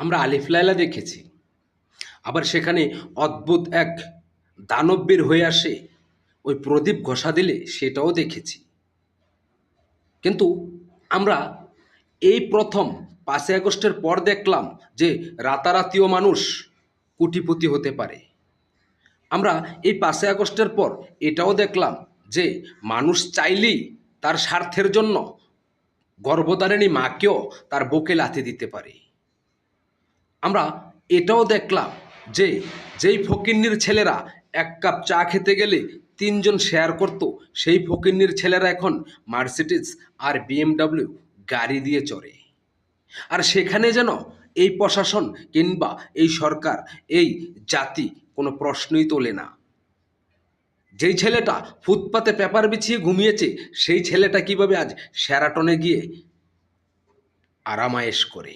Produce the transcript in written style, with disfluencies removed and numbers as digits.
আমরা আলিফ লায়লা দেখেছি, আবার সেখানে অদ্ভুত এক দানব বের হয়ে আসে ওই প্রদীপ ঘষা দিলে, সেটাও দেখেছি। কিন্তু আমরা এই প্রথম 5ই আগস্টের পর দেখলাম যে রাতারাতিও মানুষ কোটিপতি হতে পারে। আমরা এই 5ই আগস্টের পর এটাও দেখলাম যে মানুষ চাইলেই তার স্বার্থের জন্য গর্ভধারিণী মাকেও তার বুকে লাথি দিতে পারে। আমরা এটাও দেখলাম যে যেই ফকিন্নির ছেলেরা এক কাপ চা খেতে গেলে তিনজন শেয়ার করত, সেই ফকিন্নির ছেলেরা এখন মার্সিডিজ আর বিএমডাব্লিউ গাড়ি দিয়ে চড়ে। আর সেখানে যেন এই প্রশাসন কিংবা এই সরকার, এই জাতি কোনো প্রশ্নই তোলে না। যেই ছেলেটা ফুটপাতে পেপার বিছিয়ে ঘুমিয়েছে, সেই ছেলেটা কিভাবে আজ শেরাটনে গিয়ে আরামায়েশ করে।